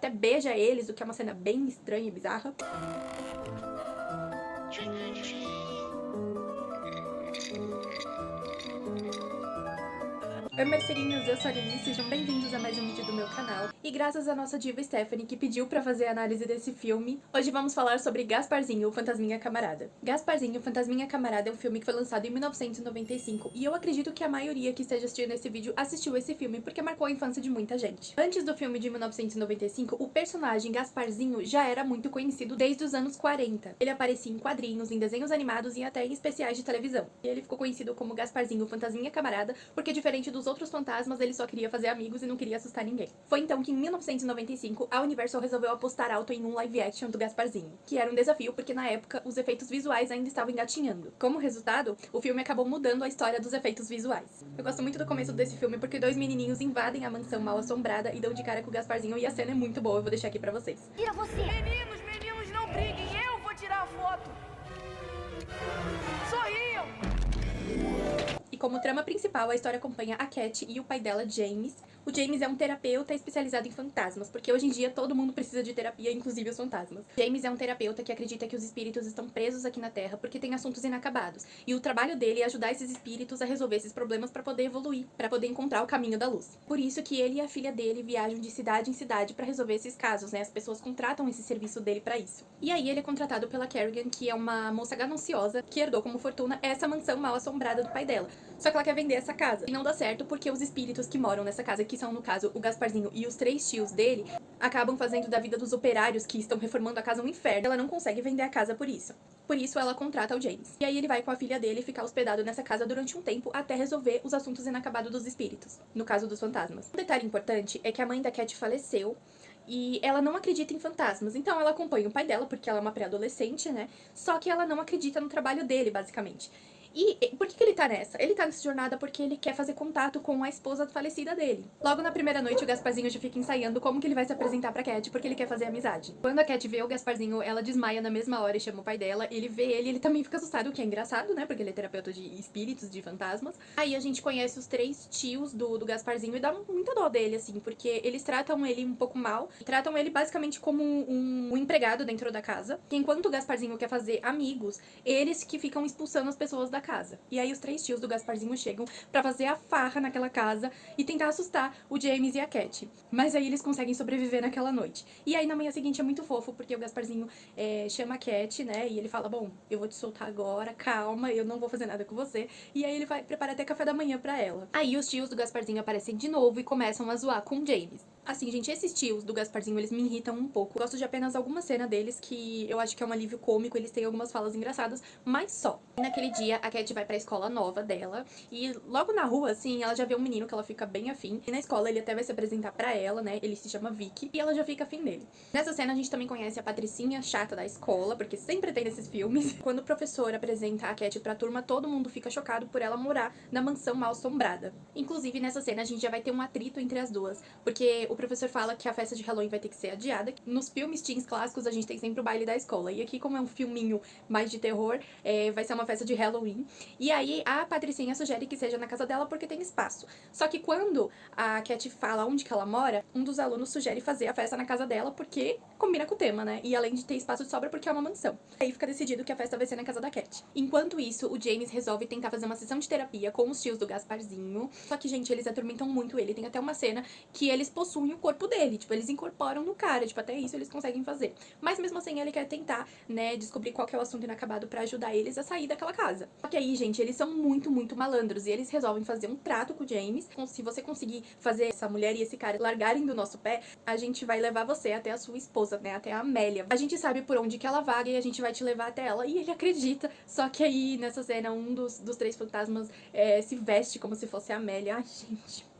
até beija eles, o que é uma cena bem estranha e bizarra. Oi, merceirinhos, eu sou a Lili, sejam bem-vindos a mais um vídeo do meu canal. E graças à nossa diva Stephanie, que pediu pra fazer a análise desse filme, hoje vamos falar sobre Gasparzinho, o Fantasminha Camarada. Gasparzinho, o Fantasminha Camarada é um filme que foi lançado em 1995, e eu acredito que a maioria que esteja assistindo esse vídeo assistiu esse filme, porque marcou a infância de muita gente. Antes do filme de 1995, o personagem Gasparzinho já era muito conhecido desde os anos 40. Ele aparecia em quadrinhos, em desenhos animados e até em especiais de televisão. E ele ficou conhecido como Gasparzinho, o Fantasminha Camarada, porque diferente dos outros fantasmas, ele só queria fazer amigos e não queria assustar ninguém. Foi então que em 1995, a Universal resolveu apostar alto em um live action do Gasparzinho, que era um desafio porque na época os efeitos visuais ainda estavam engatinhando. Como resultado, o filme acabou mudando a história dos efeitos visuais. Eu gosto muito do começo desse filme porque dois menininhos invadem a mansão mal assombrada e dão de cara com o Gasparzinho e a cena é muito boa, eu vou deixar aqui pra vocês. Tira você! Meninos, não briguem, eu vou tirar a foto! Sorriam! E como trama principal, a história acompanha a Cat e o pai dela, James. O James é um terapeuta especializado em fantasmas, porque hoje em dia todo mundo precisa de terapia, inclusive os fantasmas. James é um terapeuta que acredita que os espíritos estão presos aqui na Terra porque tem assuntos inacabados. E o trabalho dele é ajudar esses espíritos a resolver esses problemas para poder evoluir, para poder encontrar o caminho da luz. Por isso que ele e a filha dele viajam de cidade em cidade para resolver esses casos, né? As pessoas contratam esse serviço dele para isso. E aí ele é contratado pela Kerrigan, que é uma moça gananciosa que herdou como fortuna essa mansão mal assombrada do pai dela. Só que ela quer vender essa casa. E não dá certo porque os espíritos que moram nessa casa, que são, no caso, o Gasparzinho e os 3 tios dele, acabam fazendo da vida dos operários que estão reformando a casa um inferno. Ela não consegue vender a casa por isso. Por isso, ela contrata o James. E aí ele vai com a filha dele ficar hospedado nessa casa durante um tempo até resolver os assuntos inacabados dos espíritos. No caso dos fantasmas. Um detalhe importante é que a mãe da Cat faleceu. E ela não acredita em fantasmas, então ela acompanha o pai dela, porque ela é uma pré-adolescente, né? Só que ela não acredita no trabalho dele, basicamente. E por que ele tá nessa? Ele tá nessa jornada porque ele quer fazer contato com a esposa falecida dele. Logo na primeira noite, o Gasparzinho já fica ensaiando como que ele vai se apresentar pra Cat, porque ele quer fazer amizade. Quando a Cat vê o Gasparzinho, ela desmaia na mesma hora e chama o pai dela. Ele vê ele também fica assustado, o que é engraçado, né? Porque ele é terapeuta de espíritos, de fantasmas. Aí a gente conhece os 3 tios do Gasparzinho e dá muita dó dele, assim, porque eles tratam ele um pouco mal. Tratam ele basicamente como um empregado dentro da casa. Que enquanto o Gasparzinho quer fazer amigos, eles que ficam expulsando as pessoas da casa. E aí os 3 tios do Gasparzinho chegam pra fazer a farra naquela casa e tentar assustar o James e a Cat. Mas aí eles conseguem sobreviver naquela noite. E aí na manhã seguinte é muito fofo, porque o Gasparzinho chama a Cat, né? E ele fala, bom, eu vou te soltar agora, calma, eu não vou fazer nada com você. E aí ele vai preparar até café da manhã pra ela. Aí os tios do Gasparzinho aparecem de novo e começam a zoar com o James. Assim, gente, esses tios do Gasparzinho, eles me irritam um pouco. Gosto de apenas algumas cenas deles, que eu acho que é um alívio cômico, eles têm algumas falas engraçadas, mas só. E naquele dia, a Cat vai pra escola nova dela, e logo na rua, assim, ela já vê um menino que ela fica bem afim. E na escola, ele até vai se apresentar pra ela, né, ele se chama Vicky, e ela já fica afim dele. Nessa cena, a gente também conhece a Patricinha chata da escola, porque sempre tem nesses filmes. Quando o professor apresenta a Cat pra turma, todo mundo fica chocado por ela morar na mansão mal assombrada. Inclusive, nessa cena, a gente já vai ter um atrito entre as duas, porque o professor fala que a festa de Halloween vai ter que ser adiada. Nos filmes teens clássicos, a gente tem sempre o baile da escola. E aqui, como é um filminho mais de terror, vai ser uma festa de Halloween. E aí, a Patricinha sugere que seja na casa dela porque tem espaço. Só que quando a Cat fala onde que ela mora, um dos alunos sugere fazer a festa na casa dela porque combina com o tema, né? E além de ter espaço de sobra porque é uma mansão. Aí fica decidido que a festa vai ser na casa da Cat. Enquanto isso, o James resolve tentar fazer uma sessão de terapia com os tios do Gasparzinho. Só que, gente, eles atormentam muito ele. Tem até uma cena que eles possuem o corpo dele, tipo, eles incorporam no cara, tipo, até isso eles conseguem fazer. Mas mesmo assim ele quer tentar, né, descobrir qual que é o assunto inacabado pra ajudar eles a sair daquela casa. Só que aí, gente, eles são muito, muito malandros e eles resolvem fazer um trato com o James. Se você conseguir fazer essa mulher e esse cara largarem do nosso pé, a gente vai levar você até a sua esposa, né, até a Amélia. A gente sabe por onde que ela vaga e a gente vai te levar até ela. E ele acredita, só que aí, nessa cena, um dos 3 fantasmas se veste como se fosse a Amélia. Ai, gente...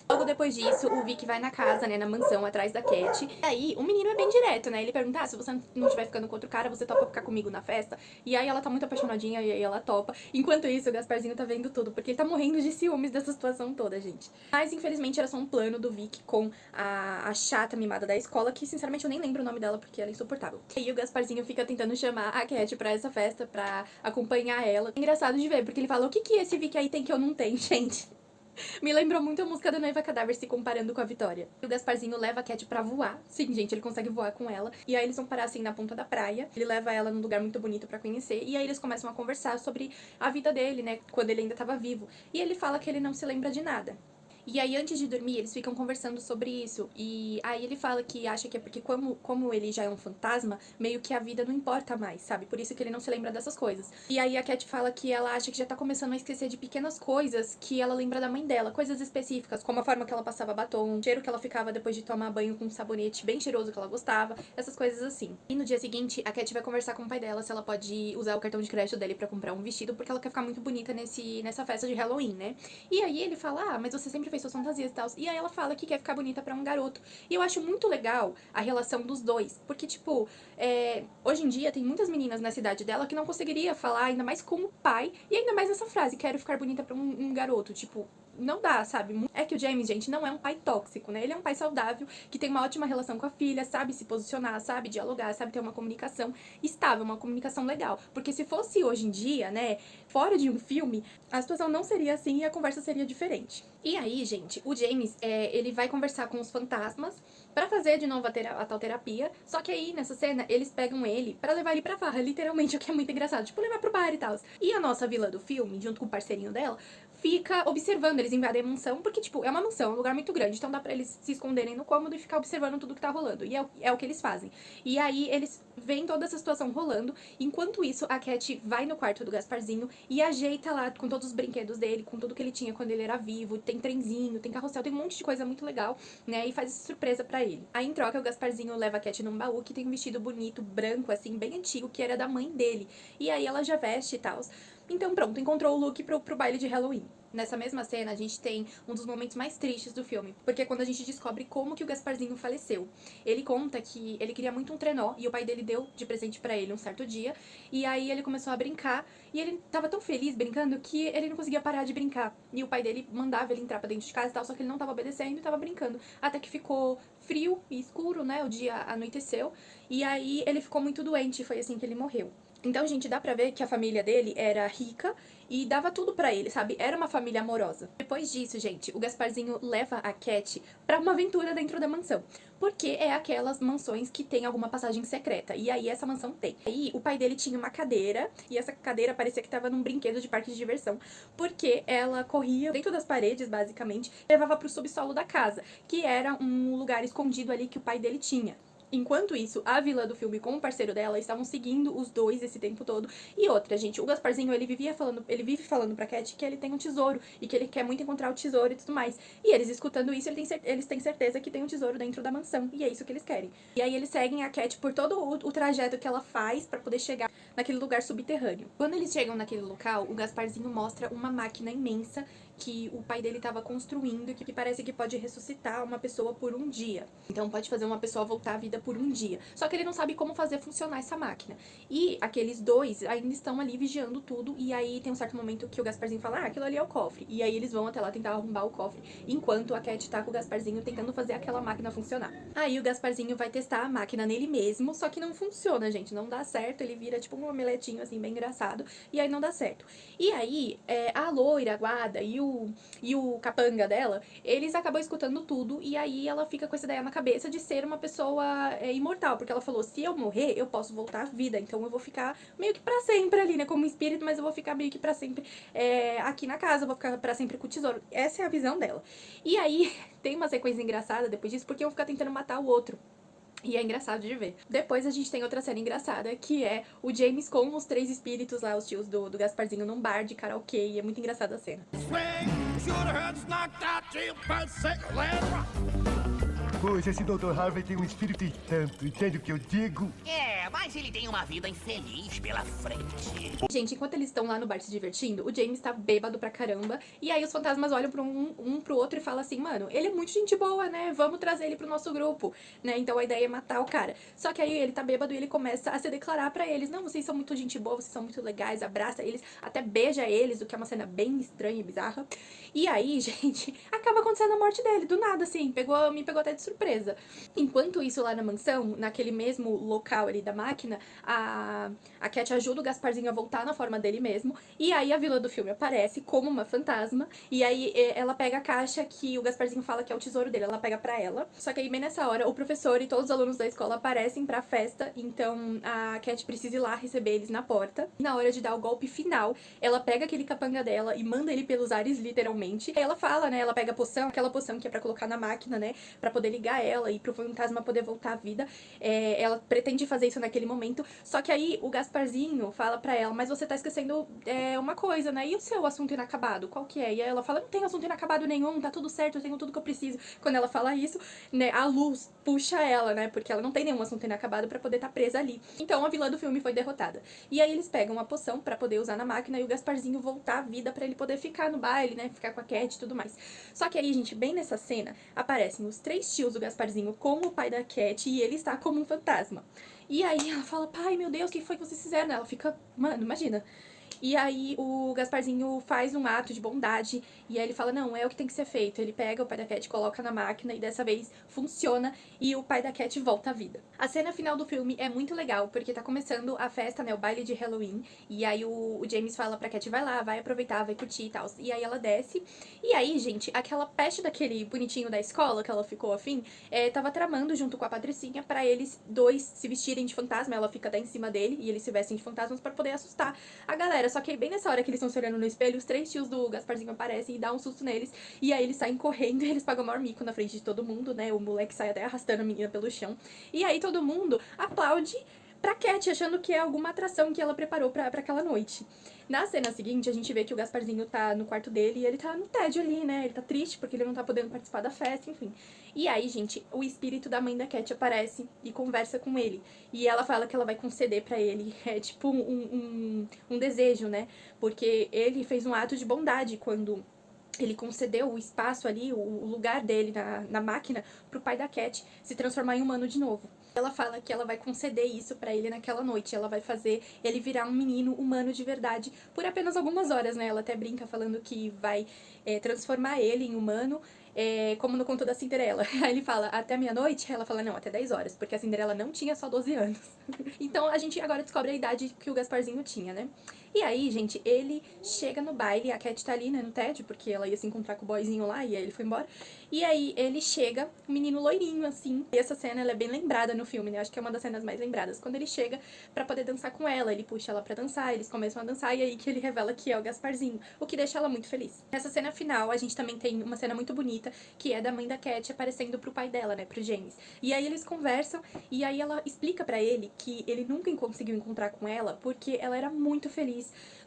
Logo depois disso, o Vic vai na casa, né, na mansão, atrás da Cat. E aí, o menino é bem direto, né? Ele pergunta, se você não estiver ficando com outro cara, você topa ficar comigo na festa? E aí ela tá muito apaixonadinha e aí ela topa. Enquanto isso, o Gasparzinho tá vendo tudo, porque ele tá morrendo de ciúmes dessa situação toda, gente. Mas, infelizmente, era só um plano do Vic com a chata mimada da escola, que, sinceramente, eu nem lembro o nome dela, porque ela é insuportável. E aí o Gasparzinho fica tentando chamar a Cat pra essa festa, pra acompanhar ela. É engraçado de ver, porque ele fala, o que esse Vic aí tem que eu não tenho, gente? Me lembrou muito a música da Noiva Cadáver se comparando com a Vitória. E o Gasparzinho leva a Cat pra voar. Sim, gente, ele consegue voar com ela. E aí eles vão parar assim na ponta da praia. Ele leva ela num lugar muito bonito pra conhecer. E aí eles começam a conversar sobre a vida dele, né? Quando ele ainda tava vivo. E ele fala que ele não se lembra de nada. E aí, antes de dormir, eles ficam conversando sobre isso. E aí ele fala que acha que é porque como ele já é um fantasma, meio que a vida não importa mais, sabe? Por isso que ele não se lembra dessas coisas. E aí a Cat fala que ela acha que já tá começando a esquecer de pequenas coisas que ela lembra da mãe dela. Coisas específicas, como a forma que ela passava batom, o cheiro que ela ficava depois de tomar banho com um sabonete bem cheiroso que ela gostava, essas coisas assim. E no dia seguinte, a Cat vai conversar com o pai dela se ela pode usar o cartão de crédito dele pra comprar um vestido, porque ela quer ficar muito bonita nessa festa de Halloween, né? E aí ele fala, mas você sempre fez suas fantasias e tal. E aí ela fala que quer ficar bonita pra um garoto. E eu acho muito legal a relação dos dois. Porque, tipo, hoje em dia tem muitas meninas na cidade dela que não conseguiria falar, ainda mais como pai. E ainda mais essa frase, quero ficar bonita pra um garoto. Tipo, não dá, sabe? É que o James, gente, não é um pai tóxico, né? Ele é um pai saudável, que tem uma ótima relação com a filha, sabe se posicionar, sabe dialogar, sabe ter uma comunicação estável, uma comunicação legal. Porque se fosse hoje em dia, né, fora de um filme, a situação não seria assim e a conversa seria diferente. E aí, gente, o James, ele vai conversar com os fantasmas pra fazer de novo a tal terapia. Só que aí, nessa cena, eles pegam ele pra levar ele pra farra, literalmente, o que é muito engraçado. Tipo, levar pro bar e tal. E a nossa vilã do filme, junto com o parceirinho dela, fica observando. Eles invadem a mansão, porque, tipo, é uma mansão, é um lugar muito grande. Então dá pra eles se esconderem no cômodo e ficar observando tudo que tá rolando. E é o que eles fazem. E aí, eles veem toda essa situação rolando. Enquanto isso, a Cat vai no quarto do Gasparzinho e ajeita lá com todos os brinquedos dele, com tudo que ele tinha quando ele era vivo. Tem trenzinho, tem carrossel, tem um monte de coisa muito legal, né? E faz essa surpresa pra ele. Aí, em troca, o Gasparzinho leva a Cat num baú que tem um vestido bonito, branco, assim, bem antigo, que era da mãe dele. E aí ela já veste e tal. Então, pronto, encontrou o look pro baile de Halloween. Nessa mesma cena, a gente tem um dos momentos mais tristes do filme, porque é quando a gente descobre como que o Gasparzinho faleceu. Ele conta que ele queria muito um trenó, e o pai dele deu de presente pra ele um certo dia, e aí ele começou a brincar, e ele tava tão feliz brincando que ele não conseguia parar de brincar. E o pai dele mandava ele entrar pra dentro de casa e tal, só que ele não tava obedecendo e tava brincando. Até que ficou frio e escuro, né, o dia anoiteceu, e aí ele ficou muito doente, e foi assim que ele morreu. Então, gente, dá pra ver que a família dele era rica e dava tudo pra ele, sabe? Era uma família amorosa. Depois disso, gente, o Gasparzinho leva a Cat pra uma aventura dentro da mansão. Porque é aquelas mansões que tem alguma passagem secreta. E aí essa mansão tem. Aí o pai dele tinha uma cadeira, e essa cadeira parecia que tava num brinquedo de parque de diversão. Porque ela corria dentro das paredes, basicamente, e levava pro subsolo da casa, que era um lugar escondido ali que o pai dele tinha. Enquanto isso, a vilã do filme com o parceiro dela estavam seguindo os dois esse tempo todo. E outra, gente, o Gasparzinho, ele vive falando pra Cat que ele tem um tesouro e que ele quer muito encontrar o tesouro e tudo mais. E eles escutando isso, eles têm certeza que tem um tesouro dentro da mansão. E é isso que eles querem. E aí eles seguem a Cat por todo o trajeto que ela faz pra poder chegar naquele lugar subterrâneo. Quando eles chegam naquele local, o Gasparzinho mostra uma máquina imensa que o pai dele estava construindo e que parece que pode ressuscitar uma pessoa por um dia. Então pode fazer uma pessoa voltar à vida por um dia. Só que ele não sabe como fazer funcionar essa máquina. E aqueles dois ainda estão ali vigiando tudo. E aí tem um certo momento que o Gasparzinho fala, aquilo ali é o cofre. E aí eles vão até lá tentar arrombar o cofre, enquanto a Cat tá com o Gasparzinho tentando fazer aquela máquina funcionar. Aí o Gasparzinho vai testar a máquina nele mesmo, só que não funciona, gente. Não dá certo, ele vira tipo um omeletinho assim, bem engraçado. E aí não dá certo. E aí, a loira, a guarda e o capanga dela, eles acabam escutando tudo, e aí ela fica com essa ideia na cabeça de ser uma pessoa imortal, porque ela falou, se eu morrer, eu posso voltar à vida, então eu vou ficar meio que pra sempre ali, né, como espírito, mas eu vou ficar meio que pra sempre aqui na casa, eu vou ficar pra sempre com o tesouro. Essa é a visão dela. E aí, tem uma sequência engraçada depois disso, porque um fica tentando matar o outro. E é engraçado de ver. Depois a gente tem outra cena engraçada, que é o James com os três espíritos lá, os tios do Gasparzinho, num bar de karaokê. E é muito engraçada a cena. Pois esse Dr. Harvey tem um espírito e tanto, entende o que eu digo? Mas ele tem uma vida infeliz pela frente. Gente, enquanto eles estão lá no bar se divertindo, o James tá bêbado pra caramba. E aí os fantasmas olham pra um pro outro e falam assim, mano, ele é muito gente boa, né? Vamos trazer ele pro nosso grupo, né? Então a ideia é matar o cara. Só que aí ele tá bêbado e ele começa a se declarar pra eles. Não, vocês são muito gente boa, vocês são muito legais, abraça eles, até beija eles, o que é uma cena bem estranha e bizarra. E aí, gente, acaba acontecendo a morte dele, do nada, assim. Me pegou até de surpresa. surpresa. Enquanto isso, lá na mansão, naquele mesmo local ali da máquina, a Cat ajuda o Gasparzinho a voltar na forma dele mesmo, e aí a vilã do filme aparece como uma fantasma, e aí ela pega a caixa que o Gasparzinho fala que é o tesouro dele, ela pega pra ela. Só que aí, bem nessa hora, o professor e todos os alunos da escola aparecem pra festa, então a Cat precisa ir lá receber eles na porta. Na hora de dar o golpe final, ela pega aquele capanga dela e manda ele pelos ares, literalmente. Aí ela fala, né, ela pega a poção, aquela poção que é pra colocar na máquina, né, pra poder ligar ela e pro fantasma poder voltar à vida. Ela pretende fazer isso naquele momento, só que aí o Gasparzinho fala pra ela, mas você tá esquecendo uma coisa, né, e o seu assunto inacabado, qual que é? E aí ela fala, não tem assunto inacabado nenhum, tá tudo certo, eu tenho tudo que eu preciso. Quando ela fala isso, né, a luz puxa ela, né, porque ela não tem nenhum assunto inacabado pra poder estar presa ali. Então a vilã do filme foi derrotada. E aí eles pegam uma poção pra poder usar na máquina e o Gasparzinho voltar à vida pra ele poder ficar no baile, né, ficar com a Cat e tudo mais. Só que aí, gente, bem nessa cena, aparecem os 3 tios do Gasparzinho como o pai da Cat e ele está como um fantasma. E aí ela fala, pai, meu Deus, o que foi que vocês fizeram? Ela fica, mano, imagina. E aí o Gasparzinho faz um ato de bondade e aí ele fala, não, é o que tem que ser feito. Ele pega o pai da Cat, coloca na máquina e dessa vez funciona e o pai da Cat volta à vida. A cena final do filme é muito legal porque tá começando a festa, né, o baile de Halloween, e aí o James fala pra Cat, vai lá, vai aproveitar, vai curtir e tal. E aí ela desce e aí, gente, aquela peste daquele bonitinho da escola que ela ficou afim, tava tramando junto com a Patricinha pra eles dois se vestirem de fantasma. Ela fica daí em cima dele e eles se vestem de fantasmas pra poder assustar a galera. Só que aí, bem nessa hora que eles estão se olhando no espelho, os 3 tios do Gasparzinho aparecem e dá um susto neles. E aí eles saem correndo e eles pagam o maior mico na frente de todo mundo, né? O moleque sai até arrastando a menina pelo chão. E aí todo mundo aplaude pra Cat, achando que é alguma atração que ela preparou pra aquela noite. Na cena seguinte, a gente vê que o Gasparzinho tá no quarto dele e ele tá no tédio ali, né? Ele tá triste porque ele não tá podendo participar da festa, enfim. E aí, gente, o espírito da mãe da Cat aparece e conversa com ele. E ela fala que ela vai conceder pra ele, tipo um desejo, né? Porque ele fez um ato de bondade quando ele concedeu o espaço ali, o lugar dele na máquina, pro pai da Cat se transformar em humano de novo. Ela fala que ela vai conceder isso pra ele naquela noite. Ela vai fazer ele virar um menino humano de verdade por apenas algumas horas, né? Ela até brinca falando que vai transformar ele em humano, como no conto da Cinderela. Aí ele fala, até meia-noite? Ela fala, não, até 10 horas, porque a Cinderela não tinha só 12 anos. Então a gente agora descobre a idade que o Gasparzinho tinha, né? E aí, gente, ele chega no baile, a Cat tá ali, né, no tédio, porque ela ia se encontrar com o boyzinho lá, e aí ele foi embora. E aí ele chega, um menino loirinho, assim, e essa cena, ela é bem lembrada no filme, né, acho que é uma das cenas mais lembradas. Quando ele chega pra poder dançar com ela, ele puxa ela pra dançar, eles começam a dançar, e aí que ele revela que é o Gasparzinho, o que deixa ela muito feliz. Nessa cena final, a gente também tem uma cena muito bonita, que é da mãe da Cat aparecendo pro pai dela, né, pro James. E aí eles conversam, e aí ela explica pra ele que ele nunca conseguiu encontrar com ela, porque ela era muito feliz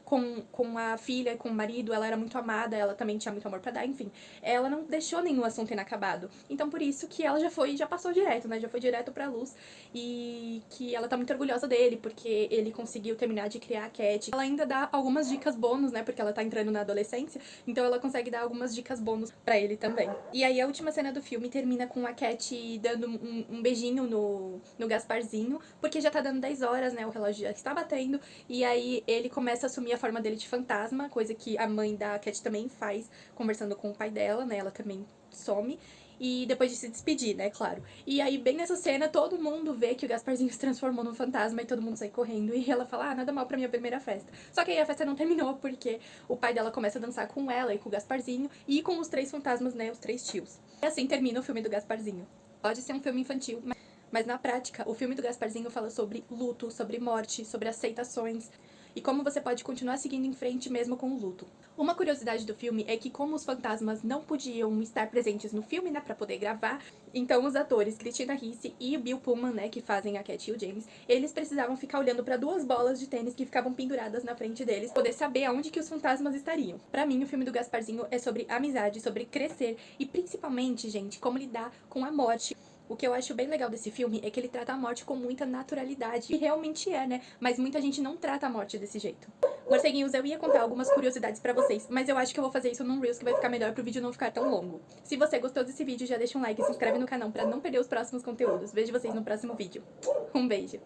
com a filha, com o marido, ela era muito amada, ela também tinha muito amor pra dar, enfim. Ela não deixou nenhum assunto inacabado. Então por isso que ela já passou direto, né, já foi direto pra luz, e que ela tá muito orgulhosa dele, porque ele conseguiu terminar de criar a Cat. Ela ainda dá algumas dicas bônus, né, porque ela tá entrando na adolescência, então ela consegue dar algumas dicas bônus pra ele também. E aí a última cena do filme termina com a Cat dando um beijinho no Gasparzinho, porque já tá dando 10 horas, né, o relógio já está batendo, e aí ele começa a assumir a forma dele de fantasma, coisa que a mãe da Cat também faz, conversando com o pai dela, né, ela também some. E depois de se despedir, né, claro. E aí, bem nessa cena, todo mundo vê que o Gasparzinho se transformou num fantasma e todo mundo sai correndo. E ela fala, nada mal pra minha primeira festa. Só que aí a festa não terminou porque o pai dela começa a dançar com ela e com o Gasparzinho e com os 3 fantasmas, né, os 3 tios. E assim termina o filme do Gasparzinho. Pode ser um filme infantil, mas na prática, o filme do Gasparzinho fala sobre luto, sobre morte, sobre aceitações e como você pode continuar seguindo em frente mesmo com o luto. Uma curiosidade do filme é que como os fantasmas não podiam estar presentes no filme, né, pra poder gravar, então os atores Christina Ricci e o Bill Pullman, né, que fazem a Cat e o James, eles precisavam ficar olhando pra 2 bolas de tênis que ficavam penduradas na frente deles, poder saber aonde que os fantasmas estariam. Pra mim, o filme do Gasparzinho é sobre amizade, sobre crescer e principalmente, gente, como lidar com a morte. O que eu acho bem legal desse filme é que ele trata a morte com muita naturalidade. E realmente é, né? Mas muita gente não trata a morte desse jeito. Morceguinhos, eu ia contar algumas curiosidades pra vocês, mas eu acho que eu vou fazer isso num Reels que vai ficar melhor pro vídeo não ficar tão longo. Se você gostou desse vídeo, já deixa um like e se inscreve no canal pra não perder os próximos conteúdos. Vejo vocês no próximo vídeo. Um beijo!